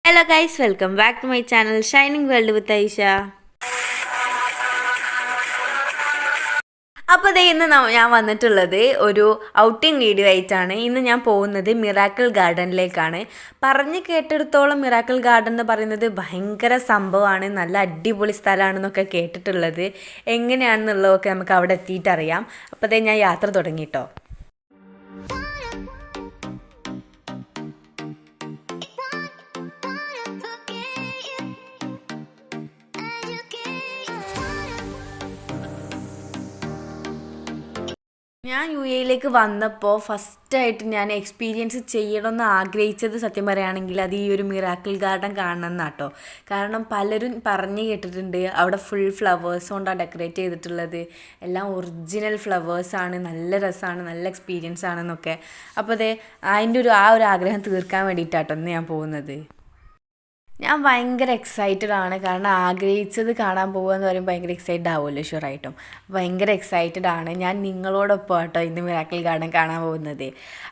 Hello guys, welcome back to my channel Shining World with Aisha. അപ്പോൾ ഇന്ന് ഞാൻ വന്നിട്ടുള്ളത് ഒരു ഔട്ടിംഗ് വീഡിയോ ആയിട്ടാണ്. ഇന്ന് ഞാൻ പോകുന്നത് മിറാക്കിൾ ഗാർഡനിലേക്കാണ്. പറഞ്ഞു കേട്ടിടത്തോളം മിറാക്കിൾ ഗാർഡൻ എന്ന് പറയുന്നത് ഭയങ്കര സംഭവമാണ്, നല്ല അടിപൊളി സ്ഥലമാണെന്നൊക്കെ കേട്ടിട്ടുള്ളത്. എങ്ങനെയാണെന്നുള്ളതൊക്കെ നമുക്ക് അവിടെ എത്തിയിട്ടറിയാം. അപ്പോൾ ഞാൻ യാത്ര തുടങ്ങിട്ടോ. ഞാൻ യിലേക്ക് വന്നപ്പോൾ ഫസ്റ്റായിട്ട് ഞാൻ എക്സ്പീരിയൻസ് ചെയ്യണമെന്ന് ആഗ്രഹിച്ചത് സത്യം പറയുകയാണെങ്കിൽ അത് ഈ ഒരു മിറാക്കിൾ ഗാർഡൻ കാണണം എന്നാട്ടോ. കാരണം പലരും പറഞ്ഞു കേട്ടിട്ടുണ്ട് അവിടെ ഫുൾ ഫ്ലവേഴ്സ് കൊണ്ടാണ് ഡെക്കറേറ്റ് ചെയ്തിട്ടുള്ളത്, എല്ലാം ഒറിജിനൽ ഫ്ലവേഴ്സാണ്, നല്ല രസമാണ്, നല്ല എക്സ്പീരിയൻസ് ആണെന്നൊക്കെ. അപ്പോൾ അതിൻ്റെ ആ ഒരു ആഗ്രഹം തീർക്കാൻ വേണ്ടിയിട്ടാട്ടോ ഇന്ന് ഞാൻ പോകുന്നത്. ഞാൻ ഭയങ്കര എക്സൈറ്റഡ് ആണ്, കാരണം ആഗ്രഹിച്ചത് കാണാൻ പോകുക എന്ന് പറയുമ്പോൾ ഭയങ്കര എക്സൈറ്റഡ് ആവുമല്ലോ ഷുവറായിട്ടും. ഭയങ്കര എക്സൈറ്റഡ് ആണ്. ഞാൻ നിങ്ങളോടൊപ്പം കേട്ടോ ഇന്ന് മിറാക്കിൾ ഗാർഡൻ കാണാൻ പോകുന്നത്.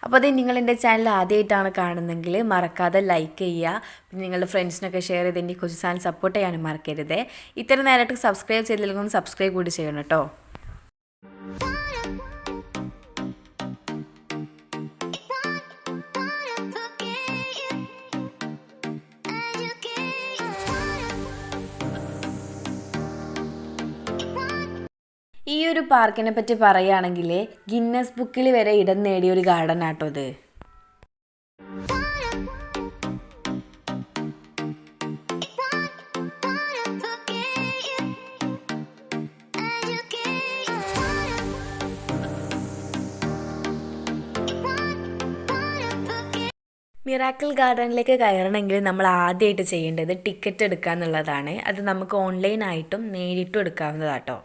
അപ്പോൾ നിങ്ങൾ എൻ്റെ ചാനൽ ആദ്യമായിട്ടാണ് കാണുന്നതെങ്കിൽ മറക്കാതെ ലൈക്ക് ചെയ്യുക, പിന്നെ നിങ്ങളുടെ ഫ്രണ്ട്സിനൊക്കെ ഷെയർ ചെയ്ത് എൻ്റെ കൊച്ചു ചാനൽ സപ്പോർട്ട് ചെയ്യാനും മറക്കരുത്. ഇത്ര നേരമായിട്ട് സബ്സ്ക്രൈബ് ചെയ്തില്ലെങ്കിൽ സബ്സ്ക്രൈബ് കൂടി ചെയ്യണം കേട്ടോ. ഈ ഒരു പാർക്കിനെ പറ്റി പറയുകയാണെങ്കിൽ ഗിന്നസ് ബുക്കിൽ വരെ ഇടം നേടിയ ഒരു ഗാർഡൻ ആട്ടോ ഇത്. മിറാക്കിൾ ഗാർഡനിലേക്ക് കയറണമെങ്കിൽ നമ്മൾ ആദ്യമായിട്ട് ചെയ്യേണ്ടത് ടിക്കറ്റ് എടുക്കുക എന്നുള്ളതാണ്. അത് നമുക്ക് ഓൺലൈനായിട്ടും നേരിട്ടും എടുക്കാവുന്നതാട്ടോ.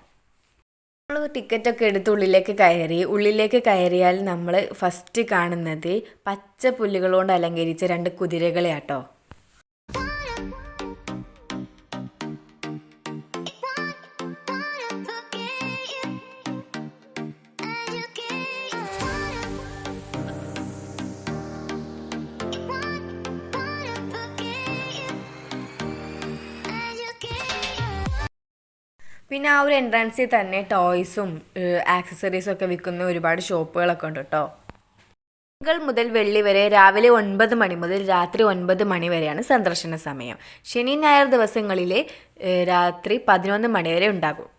നമ്മൾ ടിക്കറ്റൊക്കെ എടുത്ത് ഉള്ളിലേക്ക് കയറിയാൽ നമ്മൾ ഫസ്റ്റ് കാണുന്നത് പച്ച പുല്ലുകൾ അലങ്കരിച്ച 2 കുതിരകളെയാട്ടോ. പിന്നെ ആ ഒരു എൻട്രൻസിൽ തന്നെ ടോയ്സും ആക്സസറീസും ഒക്കെ വിൽക്കുന്ന ഒരുപാട് ഷോപ്പുകളൊക്കെ ഉണ്ട് കേട്ടോ. തിങ്കൾ മുതൽ വെള്ളി വരെ രാവിലെ 9 മണി മുതൽ രാത്രി 9 മണി വരെയാണ് സന്ദർശന സമയം. ശനി ഞായർ ദിവസങ്ങളിൽ രാത്രി 11 മണി വരെ ഉണ്ടാകും.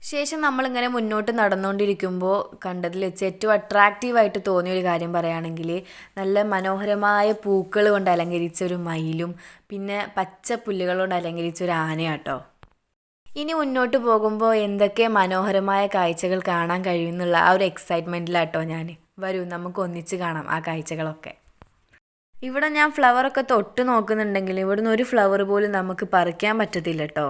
ശേഷം നമ്മളിങ്ങനെ മുന്നോട്ട് നടന്നുകൊണ്ടിരിക്കുമ്പോൾ കണ്ടതിൽ വെച്ച് ഏറ്റവും അട്രാക്റ്റീവായിട്ട് തോന്നിയൊരു കാര്യം പറയുകയാണെങ്കിൽ നല്ല മനോഹരമായ പൂക്കൾ കൊണ്ട് അലങ്കരിച്ച ഒരു മയിലും പിന്നെ പച്ച പുല്ലുകൾ കൊണ്ട് അലങ്കരിച്ച ഒരു ആനയാട്ടോ. ഇനി മുന്നോട്ട് പോകുമ്പോൾ എന്തൊക്കെ മനോഹരമായ കാഴ്ചകൾ കാണാൻ കഴിയുമെന്നുള്ള ആ ഒരു എക്സൈറ്റ്മെൻറ്റിലാട്ടോ ഞാൻ. വരൂ നമുക്ക് ഒന്നിച്ച് കാണാം ആ കാഴ്ചകളൊക്കെ. ഇവിടെ ഞാൻ ഫ്ലവറൊക്കെ തൊട്ട് നോക്കുന്നുണ്ടെങ്കിൽ ഇവിടുന്ന് ഒരു ഫ്ലവർ പോലും നമുക്ക് പറിക്കാൻ പറ്റത്തില്ല കേട്ടോ.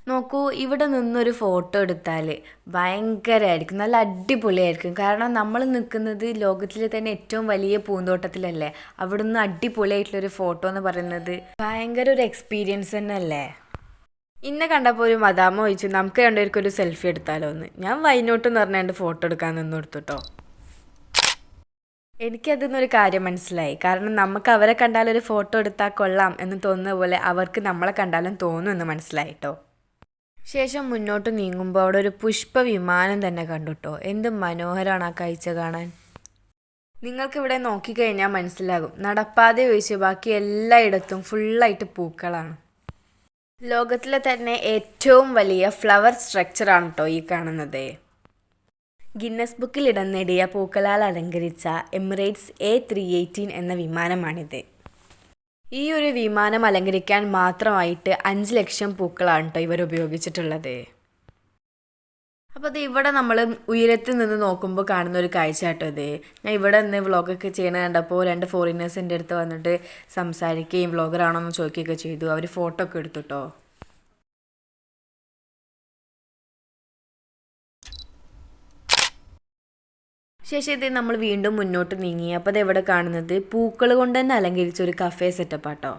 നോക്കൂ, ഇവിടെ നിന്നൊരു ഫോട്ടോ എടുത്താൽ ഭയങ്കരമായിരിക്കും, നല്ല അടിപൊളിയായിരിക്കും. കാരണം നമ്മൾ നിൽക്കുന്നത് ലോകത്തിലെ തന്നെ ഏറ്റവും വലിയ പൂന്തോട്ടത്തിലല്ലേ. അവിടെ നിന്ന് അടിപൊളിയായിട്ടുള്ളൊരു ഫോട്ടോ എന്ന് പറയുന്നത് ഭയങ്കര ഒരു എക്സ്പീരിയൻസ് തന്നെ അല്ലേ. ഇന്നെ കണ്ടപ്പോൾ ഒരു മദാമ ചോദിച്ചു നമുക്ക് രണ്ടുപേർക്കും ഒരു സെൽഫി എടുത്താലോ എന്ന്. ഞാൻ വൈനോട്ട് എന്ന് പറഞ്ഞാണ്ട് ഫോട്ടോ എടുക്കാൻ നിന്ന് കൊടുത്തുട്ടോ. എനിക്കതിന്നൊരു കാര്യം മനസ്സിലായി. കാരണം നമുക്ക് അവരെ കണ്ടാലൊരു ഫോട്ടോ എടുത്താൽ കൊള്ളാം എന്ന് തോന്നുന്ന പോലെ അവർക്ക് നമ്മളെ കണ്ടാലും തോന്നുമെന്ന് മനസ്സിലായിട്ടോ. ശേഷം മുന്നോട്ട് നീങ്ങുമ്പോൾ അവിടെ ഒരു പുഷ്പ വിമാനം തന്നെ കണ്ടുട്ടോ. എന്ത് മനോഹരമാണ് ആ കാഴ്ച കാണാൻ. നിങ്ങൾക്കിവിടെ നോക്കിക്കഴിഞ്ഞാൽ മനസ്സിലാകും, നടപ്പാതെ ഒഴിച്ച് ബാക്കി എല്ലായിടത്തും ഫുള്ളായിട്ട് പൂക്കളാണ്. ലോകത്തിലെ തന്നെ ഏറ്റവും വലിയ ഫ്ലവർ സ്ട്രക്ചറാണ് കേട്ടോ ഈ കാണുന്നത്. ഗിന്നസ് ബുക്കിൽ ഇടം നേടിയ പൂക്കളാൽ അലങ്കരിച്ച എമിറേറ്റ്സ് A318 എന്ന വിമാനമാണിത്. ഈ ഒരു വിമാനം അലങ്കരിക്കാൻ മാത്രമായിട്ട് 5 ലക്ഷം പൂക്കളാണ് കേട്ടോ ഇവർ ഉപയോഗിച്ചിട്ടുള്ളത്. അപ്പോൾ അത് ഇവിടെ നമ്മൾ ഉയരത്തിൽ നിന്ന് നോക്കുമ്പോൾ കാണുന്ന ഒരു കാഴ്ച കേട്ടോ ഇത്. ഞാൻ ഇവിടെ നിന്ന് വ്ളോഗൊക്കെ ചെയ്യണ കണ്ടപ്പോൾ 2 ഫോറിനേഴ്സ് എൻ്റെ അടുത്ത് വന്നിട്ട് സംസാരിക്കുകയും വ്ളോഗറാണോ എന്ന് ചോദിക്കുകയൊക്കെ ചെയ്തു. അവർ ഫോട്ടോ ഒക്കെ എടുത്തു കേട്ടോ. ശേഷം ഇത് നമ്മൾ വീണ്ടും മുന്നോട്ട് നീങ്ങി. അപ്പോൾ അത് എവിടെ കാണുന്നത് പൂക്കൾ കൊണ്ട് തന്നെ അലങ്കരിച്ച ഒരു കഫേ സെറ്റപ്പാട്ടോ.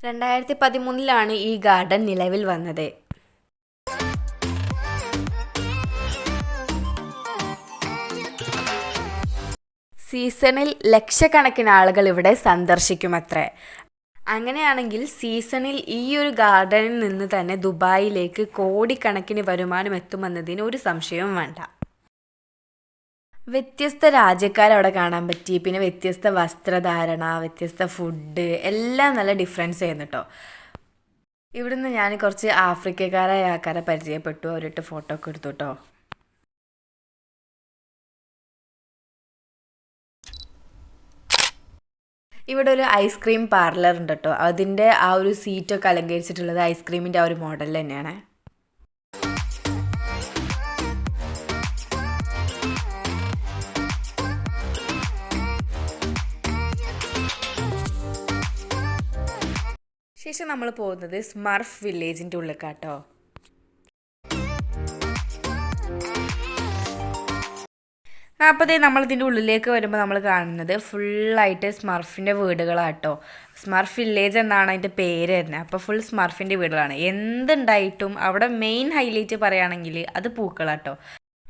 2013 ഈ ഗാർഡൻ നിലവിൽ വന്നത്. സീസണിൽ ലക്ഷക്കണക്കിന് ആളുകൾ ഇവിടെ സന്ദർശിക്കുമത്രേ. അങ്ങനെയാണെങ്കിൽ സീസണിൽ ഈ ഒരു ഗാർഡനിൽ നിന്ന് തന്നെ ദുബായിലേക്ക് കോടിക്കണക്കിന് വരുമാനം എത്തുമെന്നതിന് ഒരു സംശയവും വേണ്ട. വ്യത്യസ്ത രാജ്യക്കാരവിടെ കാണാൻ പറ്റി. പിന്നെ വ്യത്യസ്ത വസ്ത്രധാരണ, വ്യത്യസ്ത ഫുഡ് എല്ലാം നല്ല ഡിഫറൻസ് ചെയ്യുന്നു കേട്ടോ. ഇവിടുന്ന് ഞാൻ കുറച്ച് ആഫ്രിക്കക്കാരായ ആൾക്കാരെ പരിചയപ്പെട്ടു. അവരിട്ട് ഫോട്ടോ ഒക്കെ എടുത്തു കേട്ടോ. ഇവിടെ ഒരു ഐസ്ക്രീം പാർലർ ഉണ്ട് കേട്ടോ. അതിൻ്റെ ആ ഒരു സീറ്റൊക്കെ അലങ്കരിച്ചിട്ടുള്ളത് ഐസ്ക്രീമിൻ്റെ ആ ഒരു മോഡൽ തന്നെയാണ്. ശേഷം നമ്മൾ പോകുന്നത് സ്മർഫ് വില്ലേജിൻ്റെ ഉള്ളിലേക്കാട്ടോ. അപ്പോൾ നമ്മൾ ഇതിൻ്റെ ഉള്ളിലേക്ക് വരുമ്പോൾ നമ്മൾ കാണുന്നത് ഫുള്ളായിട്ട് സ്മർഫിൻ്റെ വീടുകളാട്ടോ. സ്മർഫ് വില്ലേജ് എന്നാണ് അതിൻ്റെ പേര് തന്നെ. അപ്പോൾ ഫുൾ സ്മർഫിൻ്റെ വീടുകളാണ്. എന്തുണ്ടായിട്ടും അവിടെ മെയിൻ ഹൈലൈറ്റ് പറയുകയാണെങ്കിൽ അത് പൂക്കളാട്ടോ.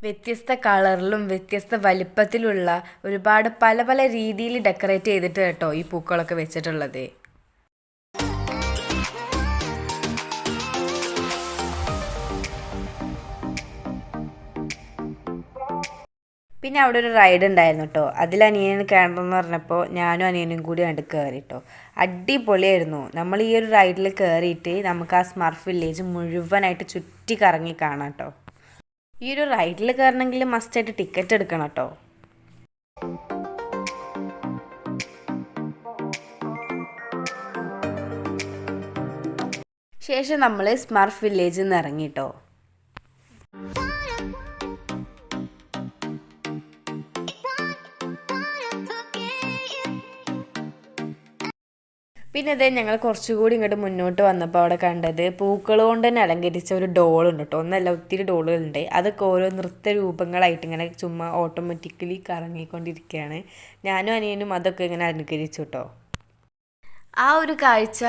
വ്യത്യസ്ത കളറിലും വ്യത്യസ്ത വലിപ്പത്തിലുള്ള ഒരുപാട് പല പല രീതിയിൽ ഡെക്കറേറ്റ് ചെയ്തിട്ട് കേട്ടോ ഈ പൂക്കളൊക്കെ വെച്ചിട്ടുള്ളത്. പിന്നെ അവിടെ ഒരു റൈഡ് ഉണ്ടായിരുന്നു കേട്ടോ. അതിൽ അനിയന് കയറണമെന്ന് പറഞ്ഞപ്പോൾ ഞാനും അനിയനും കൂടി കണ്ട് കയറി കേട്ടോ. അടിപൊളിയായിരുന്നു. നമ്മൾ ഈ ഒരു റൈഡിൽ കയറിയിട്ട് നമുക്ക് ആ സ്മർഫ് വില്ലേജ് മുഴുവനായിട്ട് ചുറ്റി കറങ്ങി കാണാം കേട്ടോ. ഈ ഒരു റൈഡിൽ കയറണമെങ്കിൽ മസ്റ്റായിട്ട് ടിക്കറ്റ് എടുക്കണം കേട്ടോ. ശേഷം നമ്മൾ സ്മർഫ് വില്ലേജിൽ നിന്ന് ഇറങ്ങി കേട്ടോ. പിന്നെ ഇതേ ഞങ്ങൾ കുറച്ചുകൂടി ഇങ്ങോട്ട് മുന്നോട്ട് വന്നപ്പോൾ അവിടെ കണ്ടത് പൂക്കൾ കൊണ്ട് തന്നെ അലങ്കരിച്ച ഒരു ഡോളുണ്ട് കേട്ടോ. ഒന്നല്ല, ഒത്തിരി ഡോളുകളുണ്ട്. അതൊക്കെ ഓരോ നൃത്ത രൂപങ്ങളായിട്ട് ഇങ്ങനെ ചുമ്മാ ഓട്ടോമാറ്റിക്കലി കറങ്ങിക്കൊണ്ടിരിക്കുകയാണ്. ഞാനും അനിയനും അതൊക്കെ ഇങ്ങനെ അനുകരിച്ചു കേട്ടോ. ആ ഒരു കാഴ്ച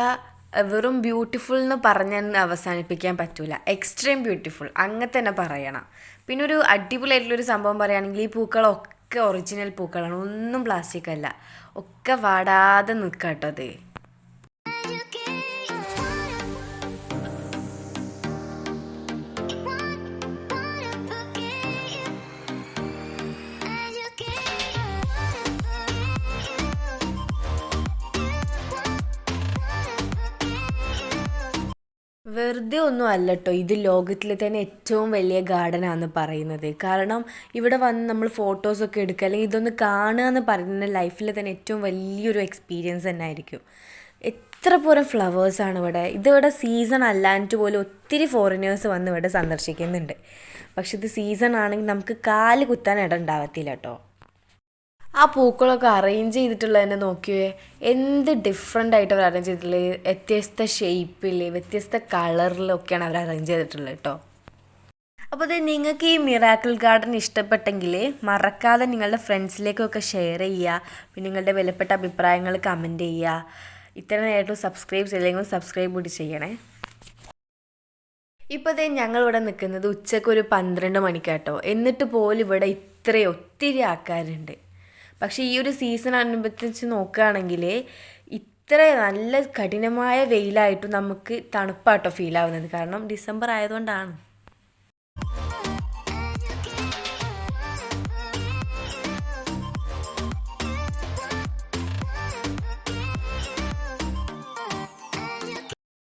വെറും ബ്യൂട്ടിഫുൾ എന്ന് പറഞ്ഞാൽ അവസാനിപ്പിക്കാൻ പറ്റൂല. എക്സ്ട്രീം ബ്യൂട്ടിഫുൾ അങ്ങനെ തന്നെ പറയണം. പിന്നെ ഒരു അടിപൊളിയായിട്ടുള്ളൊരു സംഭവം പറയുകയാണെങ്കിൽ ഈ പൂക്കളൊക്കെ ഒറിജിനൽ പൂക്കളാണ്. ഒന്നും പ്ലാസ്റ്റിക് അല്ല. ഒക്കെ വാടാതെ നിൽക്കാം കേട്ടോ അത്. വെറുതെ ഒന്നും അല്ല കേട്ടോ, ഇത് ലോകത്തിലെ തന്നെ ഏറ്റവും വലിയ ഗാർഡനാണെന്ന് പറയുന്നത്. കാരണം ഇവിടെ വന്ന് നമ്മൾ ഫോട്ടോസൊക്കെ എടുക്കുക അല്ലെങ്കിൽ ഇതൊന്ന് കാണുക എന്ന് പറയുന്നത് ലൈഫിൽ തന്നെ ഏറ്റവും വലിയൊരു എക്സ്പീരിയൻസ് തന്നെ ആയിരിക്കും. എത്ര പോരം ഫ്ലവേഴ്സാണ് ഇവിടെ. ഇതിവിടെ സീസൺ അല്ലാഞ്ഞിട്ട് പോലും ഒത്തിരി ഫോറിനേഴ്സ് വന്ന് ഇവിടെ സന്ദർശിക്കുന്നുണ്ട്. പക്ഷെ ഇത് സീസൺ ആണെങ്കിൽ നമുക്ക് കാല് കുത്താൻ ഇടം ഉണ്ടാവത്തില്ല കേട്ടോ. ആ പൂക്കളൊക്കെ അറേഞ്ച് ചെയ്തിട്ടുള്ളതിനെ നോക്കിയേ, എന്ത് ഡിഫറെൻ്റ് ആയിട്ട് അവർ അറേഞ്ച് ചെയ്തിട്ടുള്ളത്. വ്യത്യസ്ത ഷേപ്പിൽ വ്യത്യസ്ത കളറിലൊക്കെയാണ് അവർ അറേഞ്ച് ചെയ്തിട്ടുള്ളത് കേട്ടോ. അപ്പോൾ അത് നിങ്ങൾക്ക് ഈ മിറാക്കിൾ ഗാർഡൻ ഇഷ്ടപ്പെട്ടെങ്കിൽ മറക്കാതെ നിങ്ങളുടെ ഫ്രണ്ട്സിലേക്കൊക്കെ ഷെയർ ചെയ്യുക. പിന്നെ നിങ്ങളുടെ വിലപ്പെട്ട അഭിപ്രായങ്ങൾ കമൻറ്റ് ചെയ്യുക. ഇത്ര നേരമായിട്ട് സബ്സ്ക്രൈബ് ചെയ്തില്ലെങ്കിൽ സബ്സ്ക്രൈബ് കൂടി ചെയ്യണേ. ഇപ്പോൾ ഞങ്ങളിവിടെ നിൽക്കുന്നത് ഉച്ചയ്ക്ക് ഒരു 12 മണിക്കാട്ടോ. എന്നിട്ട് പോലും ഇവിടെ ഇത്രയും ഒത്തിരി ആൾക്കാരുണ്ട്. പക്ഷേ ഈ ഒരു സീസൺ അനുബന്ധിച്ച് നോക്കുകയാണെങ്കിൽ ഇത്ര നല്ല കഠിനമായ വെയിലായിട്ടും നമുക്ക് തണുപ്പാട്ടോ ഫീൽ ആവുന്നത്. കാരണം ഡിസംബർ ആയതുകൊണ്ടാണ്.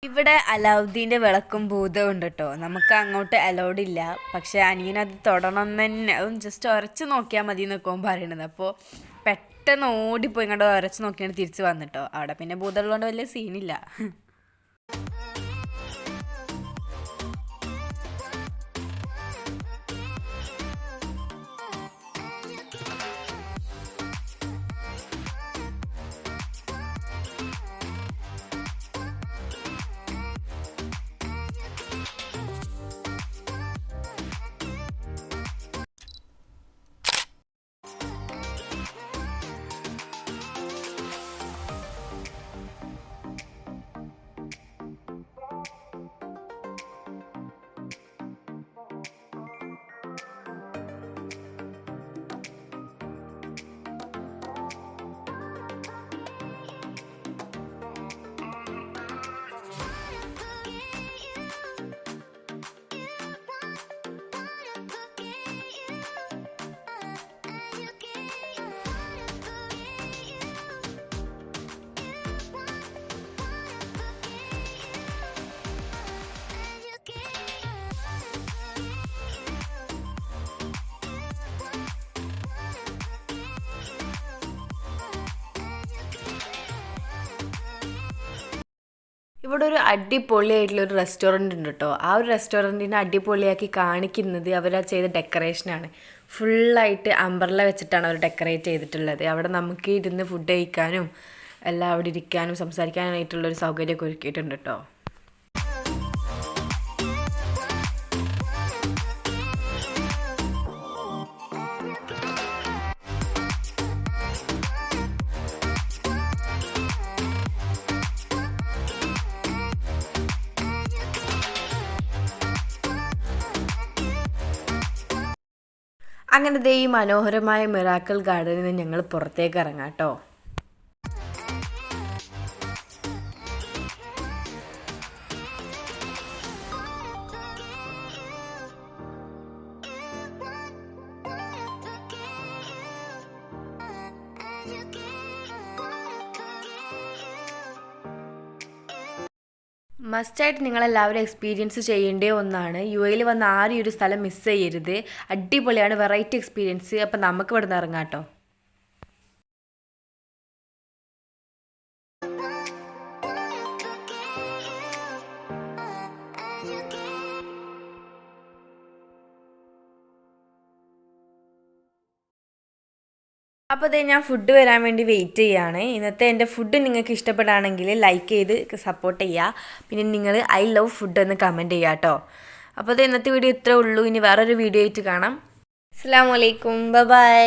ഇവിടെ അലാവുദ്ദീൻ്റെ വിളക്കും ഭൂതവും ഉണ്ട് കേട്ടോ. നമുക്ക് അങ്ങോട്ട് അലൗഡ് ഇല്ല. പക്ഷേ അനിയനത് തൊടണം തന്നെ. അതും ജസ്റ്റ് ഉരച്ച് നോക്കിയാൽ മതി എന്നൊക്കെ പറയണത്. അപ്പോൾ പെട്ടെന്ന് ഓടിപ്പോയി ഇങ്ങോട്ട് ഉരച്ച് നോക്കിയാണ് തിരിച്ച് വന്നിട്ടോ. അവിടെ പിന്നെ ഭൂതമുള്ളതുകൊണ്ട് വലിയ സീനില്ല. ഇവിടെ ഒരു അടിപൊളിയായിട്ടുള്ളൊരു റെസ്റ്റോറൻറ്റ് ഉണ്ട് കേട്ടോ. ആ ഒരു റെസ്റ്റോറൻറ്റിനെ അടിപൊളിയാക്കി കാണിക്കുന്നത് അവരാ ചെയ്ത ഡെക്കറേഷനാണ്. ഫുള്ളായിട്ട് അംബ്രല്ല വെച്ചിട്ടാണ് അവർ ഡെക്കറേറ്റ് ചെയ്തിട്ടുള്ളത്. അവിടെ നമുക്ക് ഇരുന്ന് ഫുഡ് കഴിക്കാനും എല്ലാം അവിടെ ഇരിക്കാനും സംസാരിക്കാനായിട്ടുള്ളൊരു സൗകര്യമൊക്കെ ഒരുക്കിയിട്ടുണ്ട് കേട്ടോ. അങ്ങനെ ദേ ഈ മനോഹരമായ മിറാക്കിൾ ഗാർഡനിൽ നിന്ന് ഞങ്ങൾ പുറത്തേക്ക് ഇറങ്ങാം കേട്ടോ. മസ്റ്റായിട്ട് നിങ്ങളെല്ലാവരും എക്സ്പീരിയൻസ് ചെയ്യേണ്ട ഒന്നാണ്. UAE വന്ന് ആരും ഈ ഒരു സ്ഥലം മിസ് ചെയ്യരുത്. അടിപൊളിയാണ്, വെറൈറ്റി എക്സ്പീരിയൻസ്. അപ്പം നമുക്ക് ഇവിടെ നിന്ന് ഇറങ്ങാം കേട്ടോ. അപ്പോൾ അതേ ഞാൻ ഫുഡ് വരാൻ വേണ്ടി വെയിറ്റ് ചെയ്യുകയാണ്. ഇന്നത്തെ എൻ്റെ ഫുഡ് നിങ്ങൾക്ക് ഇഷ്ടപ്പെടുകയാണെങ്കിൽ ലൈക്ക് ചെയ്ത് സപ്പോർട്ട് ചെയ്യുക. പിന്നെ നിങ്ങൾ ഐ ലവ് ഫുഡ് എന്ന് കമൻറ്റ് ചെയ്യുക കേട്ടോ. അപ്പോൾ അത് ഇന്നത്തെ വീഡിയോ ഇത്രേ ഉള്ളൂ. ഇനി വേറൊരു വീഡിയോ ആയിട്ട് കാണാം. അസ്സലാമു അലൈക്കും, ബൈ.